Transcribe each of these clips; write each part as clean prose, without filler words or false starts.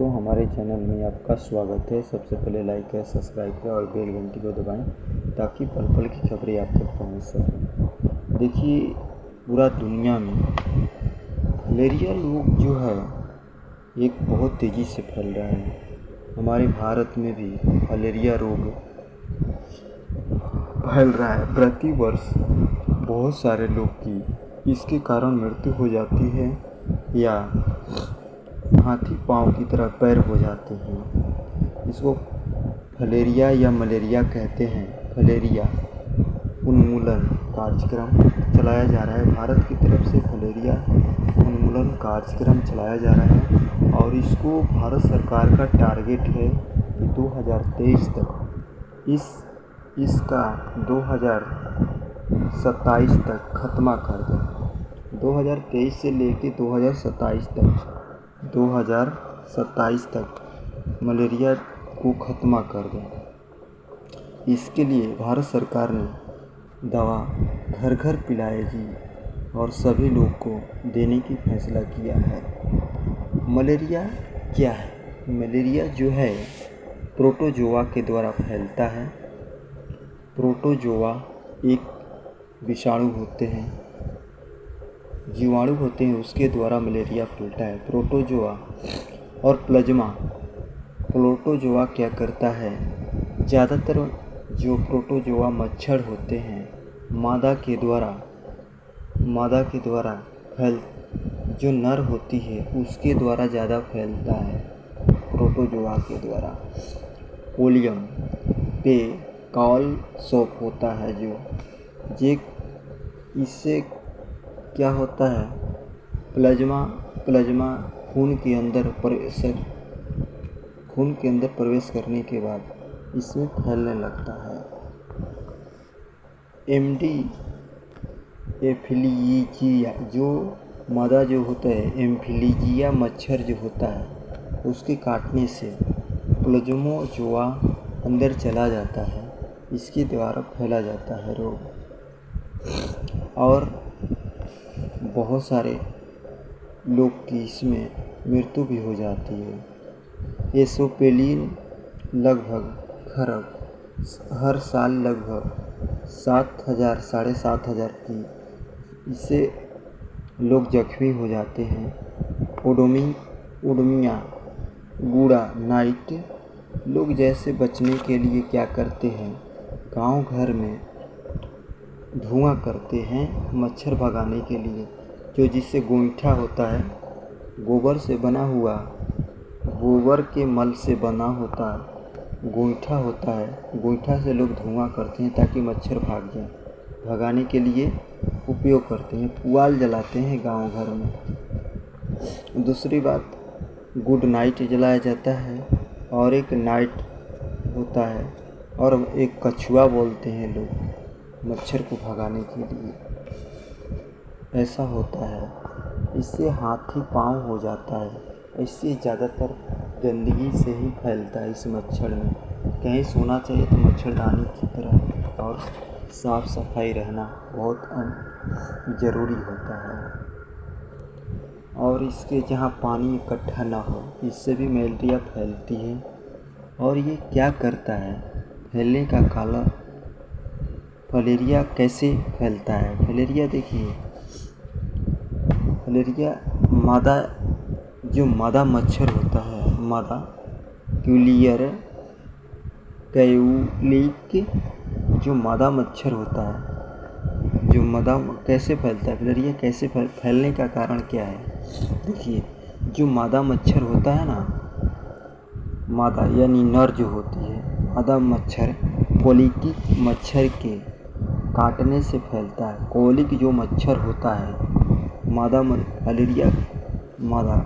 दोस्तों, हमारे चैनल में आपका स्वागत है। सबसे पहले लाइक करें, सब्सक्राइब करें और बेल घंटी को दबाएं ताकि पल पल की खबरें आप तक पहुंच सकें। देखिए, पूरा दुनिया में मलेरिया रोग जो है एक बहुत तेज़ी से फैल रहा है। हमारे भारत में भी मलेरिया रोग फैल रहा है। प्रति वर्ष बहुत सारे लोग की इसके कारण मृत्यु हो जाती है या हाथी पाँव की तरह पैर हो जाते हैं। इसको फलेरिया या मलेरिया कहते हैं। फलेरिया उन्मूलन कार्यक्रम चलाया जा रहा है। भारत की तरफ से फलेरिया उन्मूलन कार्यक्रम चलाया जा रहा है और इसको भारत सरकार का टारगेट है कि 2023 तक इसका 2027 तक खत्मा कर दें। 2023 से लेकर 2027 तक मलेरिया को ख़त्मा कर दें। इसके लिए भारत सरकार ने दवा घर घर पिलाएगी और सभी लोग को देने की फैसला किया है। मलेरिया क्या है? मलेरिया जो है प्रोटोजोआ के द्वारा फैलता है। प्रोटोजोआ एक विषाणु होते हैं, जीवाणु होते हैं, उसके द्वारा मलेरिया फैलता है। प्रोटोजोआ और प्लाज्मा। प्रोटोजोआ क्या करता है? ज़्यादातर जो प्रोटोजोआ मच्छर होते हैं मादा के द्वारा जो नर होती है उसके द्वारा ज़्यादा फैलता है। प्रोटोजोआ के द्वारा कोलियम पे कॉल सोप होता है जो इससे क्या होता है? प्लाज्मा खून के अंदर प्रवेश करने के बाद इसमें फैलने लगता है। एमडी एफिलीजिया जो मादा जो होता है, एम्फिलीजिया मच्छर जो होता है उसके काटने से प्लाज्मोजोआ अंदर चला जाता है। इसके द्वारा फैला जाता है रोग और बहुत सारे लोग की इसमें मृत्यु भी हो जाती है। एसोपेलिन लगभग हर साल लगभग 7,000 साढ़े 7,000 की इससे लोग जख्मी हो जाते हैं। ओडोमिया गूड़ा नाइट लोग जैसे बचने के लिए क्या करते हैं? गांव घर में धुआं करते हैं मच्छर भगाने के लिए। जो जिससे गोईठा होता है, गोबर के मल से बना होता गोईठा होता है। गोईठा से लोग धुआं करते हैं ताकि मच्छर भाग जाए। भगाने के लिए उपयोग करते हैं। पुआल जलाते हैं गांव घर में। दूसरी बात, गुड नाइट जलाया जाता है और एक नाइट होता है और एक कछुआ बोलते हैं लोग मच्छर को भगाने के लिए। ऐसा होता है। इससे हाथी पाँव हो जाता है। इससे ज़्यादातर गंदगी से ही फैलता है। इस मच्छर में कहीं सोना चाहिए तो मच्छरदानी की तरह और साफ़ सफाई रहना बहुत ज़रूरी होता है। और इसके जहाँ पानी इकट्ठा ना हो इससे भी मलेरिया फैलती है। और ये क्या करता है? फैलने का काला फलेरिया कैसे फैलता है? फलेरिया देखिए, फलेरिया मादा मच्छर होता है, मादा कैउलिक जो मादा मच्छर होता है, जो मादा कैसे फैलता है? फलेरिया कैसे फैलने का कारण क्या है? देखिए, जो मादा मच्छर होता है ना, मादा यानी नर जो होती है, मादा मच्छर कोलिकी मच्छर के काटने से फैलता है। कोलिक जो मच्छर होता है फलेरिया मादा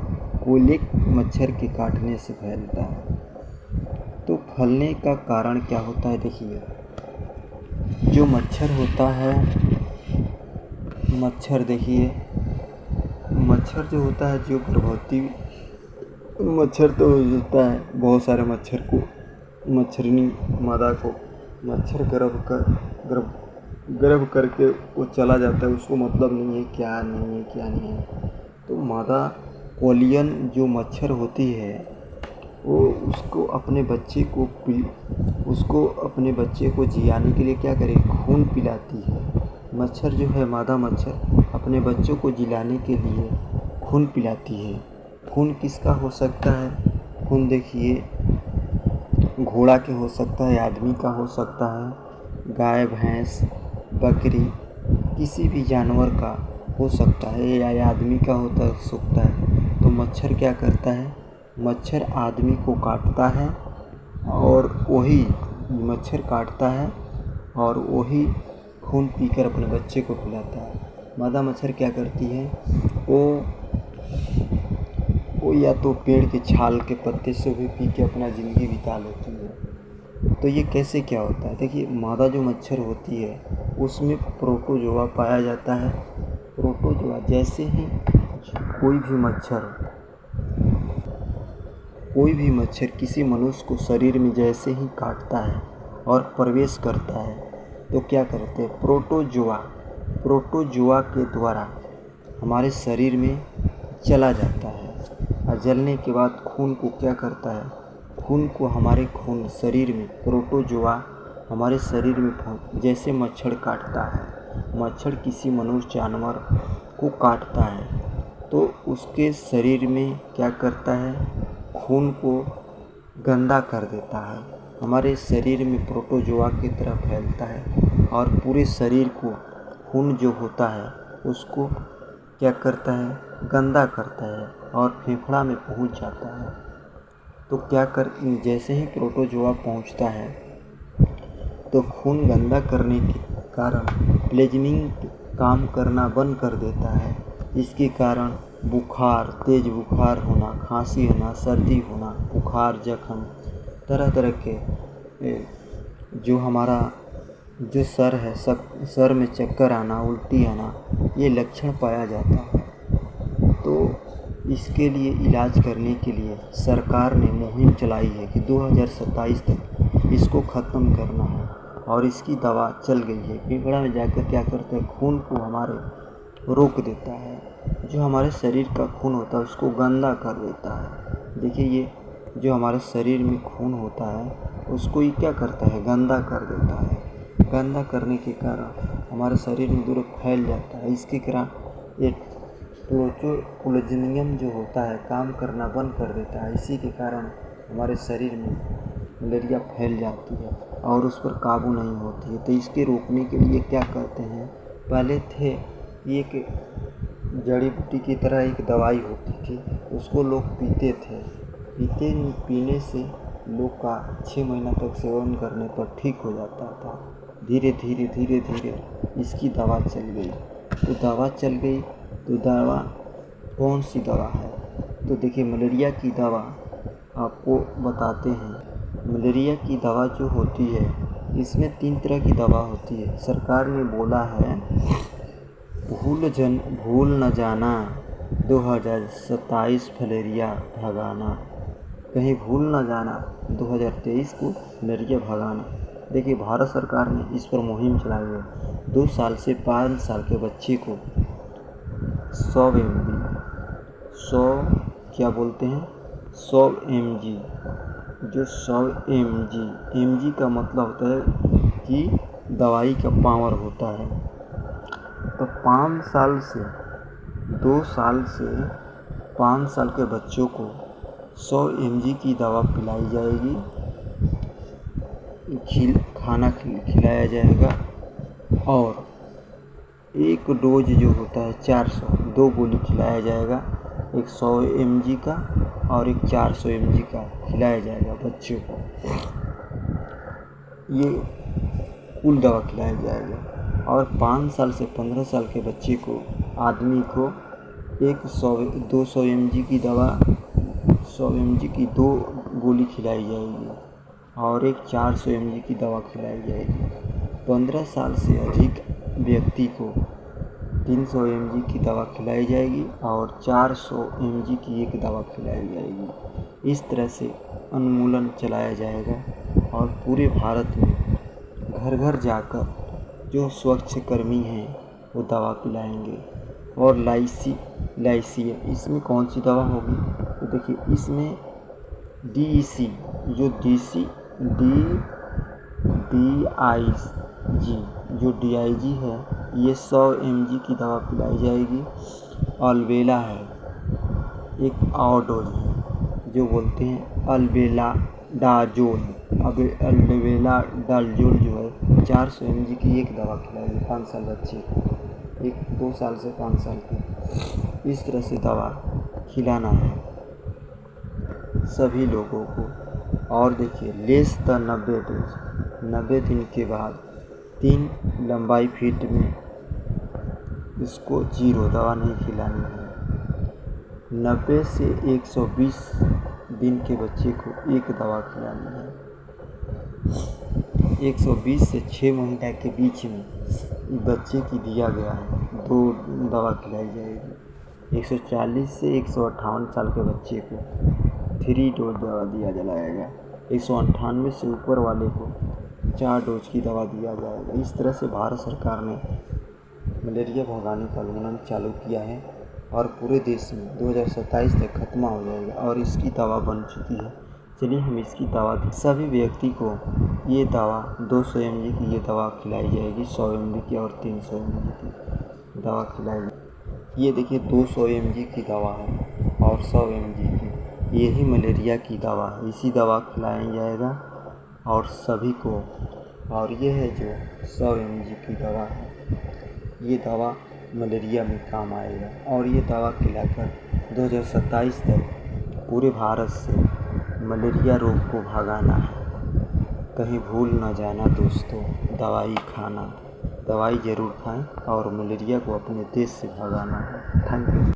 कोलिक मच्छर के काटने से फैलता है। तो फैलने का कारण क्या होता है? देखिए, जो मच्छर होता है, मच्छर जो होता है, जो गर्भवती मच्छर तो होता है, बहुत सारे मच्छर को मच्छरनी मादा को मच्छर गर्भ करके वो चला जाता है। उसको मतलब नहीं है क्या नहीं है। तो मादा कोलियन जो मच्छर होती है वो उसको अपने बच्चे को जियाने के लिए क्या करे, खून पिलाती है। मच्छर जो है, मादा मच्छर अपने बच्चों को जिलाने के लिए खून पिलाती है। खून किसका हो सकता है? खून देखिए, घोड़ा के हो सकता है, आदमी का हो सकता है, गाय भैंस बकरी किसी भी जानवर का हो सकता है, या आदमी का हो सकता है। तो मच्छर क्या करता है? मच्छर आदमी को काटता है और वही खून पीकर अपने बच्चे को पिलाता है। मादा मच्छर क्या करती है? वो या तो पेड़ के छाल के पत्ते से भी पी के अपना ज़िंदगी बिता लेती है। तो ये कैसे क्या होता है? देखिए, मादा जो मच्छर होती है उसमें प्रोटोजोआ पाया जाता है। प्रोटोजोआ जैसे ही कोई भी मच्छर किसी मनुष्य को शरीर में जैसे ही काटता है और प्रवेश करता है तो क्या करते हैं? प्रोटोजोआ के द्वारा हमारे शरीर में चला जाता है और जलने के बाद खून को क्या करता है? शरीर में प्रोटोजोआ हमारे शरीर में जैसे मच्छर काटता है, मच्छर किसी मनुष्य जानवर को काटता है तो उसके शरीर में क्या करता है? खून को गंदा कर देता है। हमारे शरीर में प्रोटोजोआ की तरह फैलता है और पूरे शरीर को खून जो होता है उसको क्या करता है? गंदा करता है और फेफड़ा में पहुंच जाता है। तो जैसे ही प्रोटोजोआ पहुंचता है तो खून गंदा करने के कारण फ्लेजमिंग काम करना बंद कर देता है। इसके कारण तेज बुखार होना, खांसी होना, सर्दी होना, बुखार, जख्म, तरह तरह के जो सर में चक्कर आना, उल्टी आना, ये लक्षण पाया जाता है। तो इसके लिए इलाज करने के लिए सरकार ने मुहिम चलाई है कि 2027 तक इसको ख़त्म करना है और इसकी दवा चल गई है। फेफड़ा में जाकर क्या करता है? खून को हमारे रोक देता है, जो हमारे शरीर का खून होता है उसको गंदा कर देता है। देखिए, ये जो हमारे शरीर में खून होता है उसको ये क्या करता है? गंदा कर देता है। गंदा करने के कारण हमारे शरीर में दूर फैल जाता है। इसके कारण ये क्लोजिनियम जो होता है काम करना बंद कर देता है। इसी के कारण हमारे शरीर में मलेरिया फैल जाती है और उस पर काबू नहीं होती है। तो इसके रोकने के लिए क्या करते हैं? पहले थे एक जड़ी बूटी की तरह एक दवाई होती थी, उसको लोग पीते थे। पीने से लोग का 6 महीना तक सेवन करने पर ठीक हो जाता था। धीरे धीरे इसकी दवा चल गई। तो दवा कौन सी दवा है? तो देखिए, मलेरिया की दवा आपको बताते हैं। मलेरिया की दवा जो होती है इसमें 3 तरह की दवा होती है। सरकार ने बोला है भूल न जाना 2027 फलेरिया भगाना, कहीं भूल न जाना 2023 को मलेरिया भगाना। देखिए, भारत सरकार ने इस पर मुहिम चलाई है। 2 साल से 5 साल के बच्चे को 100 mg, जो 100 mg का मतलब होता है कि दवाई का पावर होता है। तो 2 साल से 5 साल के बच्चों को 100 mg की दवा पिलाई जाएगी, खाना खिलाया जाएगा और एक डोज जो होता है 2 गोली खिलाया जाएगा। एक 100 mg का और एक 400 mg का खिलाया जाएगा बच्चों को। ये कुल दवा खिलाया जाएगा और 5 साल से 15 साल के बच्चे को, आदमी को, एक 200 mg की दवा, 100 mg की 2 गोली खिलाई जाएगी और एक 400 mg की दवा खिलाई जाएगी। 15 साल से अधिक व्यक्ति को 300 mg की दवा खिलाई जाएगी और 400 mg की एक दवा खिलाई जाएगी। इस तरह से उन्मूलन चलाया जाएगा और पूरे भारत में घर घर जाकर जो स्वच्छकर्मी हैं वो दवा पिलाएंगे। और लाइसी इसमें कौन सी दवा होगी? तो देखिए, इसमें DEC जो DIG है, ये 100 mg की दवा पिलाई जाएगी। अलबेला है, एक और डोज है जो बोलते हैं अल्बेंडाजोल। अल्बेंडाजोल जो है 400 mg की एक दवा खिलाएगी 5 साल बच्चे को, 2 साल से 5 साल की। इस तरह से दवा खिलाना है सभी लोगों को। और देखिए, लेस द 90 डेज, 90 दिन के बाद 3 लंबाई फीट में इसको 0 दवा नहीं खिलानी है। 90 से 120 दिन के बच्चे को एक दवा खिलानी है। 120 से 6 महीने के बीच में बच्चे की दिया गया है 2 दवा खिलाई जाएगी। 140 से 158 साल के बच्चे को 3 डोज दवा दिया जाएगा। 198 से ऊपर वाले को 4 डोज की दवा दिया जाएगा। इस तरह से भारत सरकार ने मलेरिया भगाने का अभियान चालू किया है और पूरे देश में 2027 तक खत्म हो जाएगा और इसकी दवा बन चुकी है। चलिए हम इसकी दवा सभी व्यक्ति को ये दवा 200 mg की ये दवा खिलाई जाएगी, 100 mg की और 300 mg की दवा खिलाई जाएगी। ये देखिए 200 mg की दवा है और 100 mg की, यही मलेरिया की दवा है। इसी दवा खिलाया जाएगा और सभी को। और ये है जो 100 mg की दवा है, ये दवा मलेरिया में काम आएगा और ये दवा खिलाकर 2027 तक पूरे भारत से मलेरिया रोग को भगाना है। कहीं भूल न जाना दोस्तों, दवाई खाना, दवाई ज़रूर खाएं और मलेरिया को अपने देश से भगाना है। Thank you.